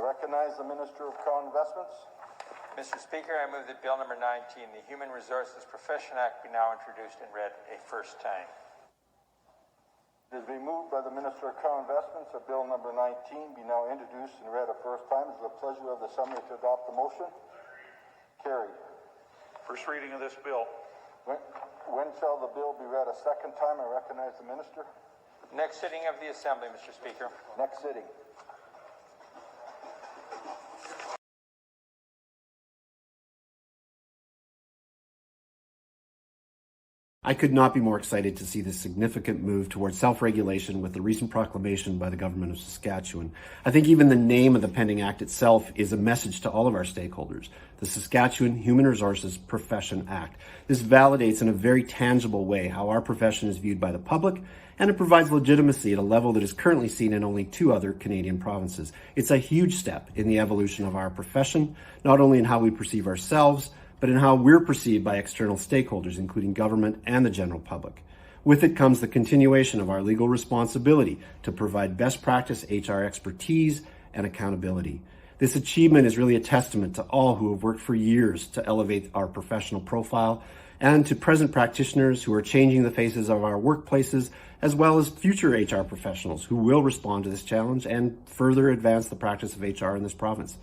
I recognize the Minister of Crown Investments. Mr. Speaker, I move that Bill number 19, the Human Resources Profession Act, be now introduced and read a first time. It has been moved by the Minister of Crown Investments that Bill number 19 be now introduced and read a first time. It is the pleasure of the Assembly to adopt the motion. Carried. First reading of this bill. When shall the bill be read a second time? I recognize the Minister. Next sitting of the Assembly, Mr. Speaker. Next sitting. I could not be more excited to see this significant move towards self-regulation with the recent proclamation by the Government of Saskatchewan. I think even the name of the pending act itself is a message to all of our stakeholders. The Saskatchewan Human Resources Profession Act. This validates in a very tangible way how our profession is viewed by the public, and it provides legitimacy at a level that is currently seen in only 2 other Canadian provinces. It's a huge step in the evolution of our profession, not only in how we perceive ourselves, but in how we're perceived by external stakeholders, including government and the general public. With it comes the continuation of our legal responsibility to provide best practice HR expertise and accountability. This achievement is really a testament to all who have worked for years to elevate our professional profile, and to present practitioners who are changing the faces of our workplaces, as well as future HR professionals who will respond to this challenge and further advance the practice of HR in this province.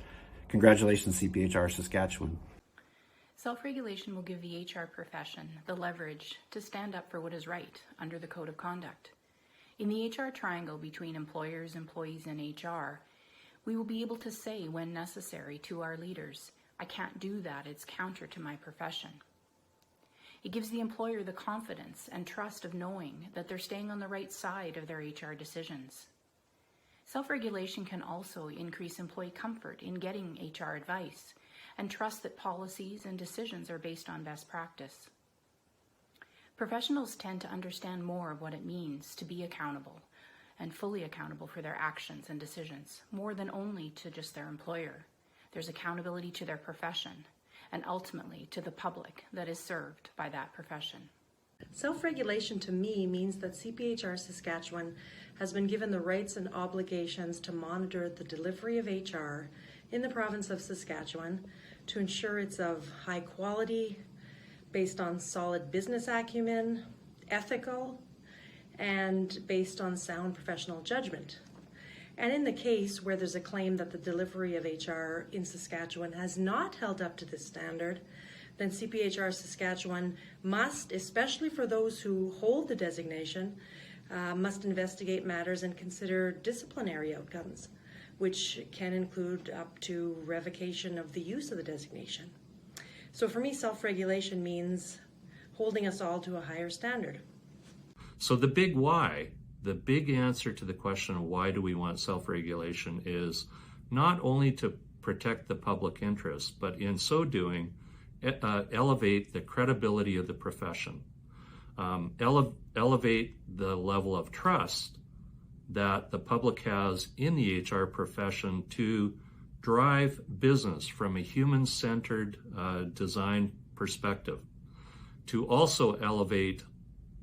Congratulations, CPHR Saskatchewan. Self-regulation will give the HR profession the leverage to stand up for what is right under the Code of Conduct. In the HR triangle between employers, employees, and HR, we will be able to say when necessary to our leaders, I can't do that, it's counter to my profession. It gives the employer the confidence and trust of knowing that they're staying on the right side of their HR decisions. Self-regulation can also increase employee comfort in getting HR advice and trust that policies and decisions are based on best practice. Professionals tend to understand more of what it means to be accountable and fully accountable for their actions and decisions, more than only to just their employer. There's accountability to their profession and ultimately to the public that is served by that profession. Self-regulation to me means that CPHR Saskatchewan has been given the rights and obligations to monitor the delivery of HR in the province of Saskatchewan to ensure it's of high quality, based on solid business acumen, ethical, and based on sound professional judgment. And in the case where there's a claim that the delivery of HR in Saskatchewan has not held up to this standard, then CPHR Saskatchewan must, especially for those who hold the designation, must investigate matters and consider disciplinary outcomes, which can include up to revocation of the use of the designation. So for me, self-regulation means holding us all to a higher standard. So the big why, the big answer to the question of why do we want self-regulation is not only to protect the public interest, but in so doing, elevate the credibility of the profession, elevate the level of trust that the public has in the HR profession to drive business from a human-centered design perspective, to also elevate,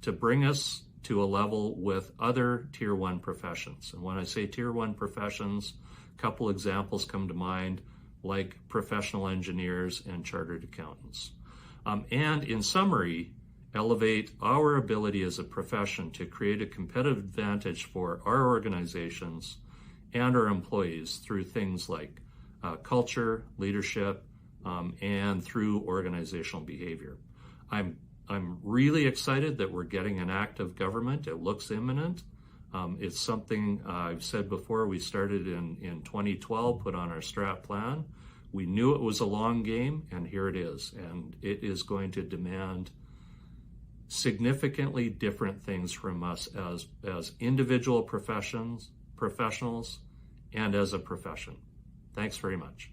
to bring us to a level with other Tier 1 professions. And when I say Tier 1 professions, a couple examples come to mind, like professional engineers and chartered accountants. And in summary, elevate our ability as a profession to create a competitive advantage for our organizations and our employees through things like culture, leadership, and through organizational behavior. I'm really excited that we're getting an act of government. It looks imminent. It's something I've said before, we started in 2012, put on our strat plan. We knew it was a long game, and here it is. And it is going to demand significantly different things from us as individual professionals and as a profession. Thanks very much.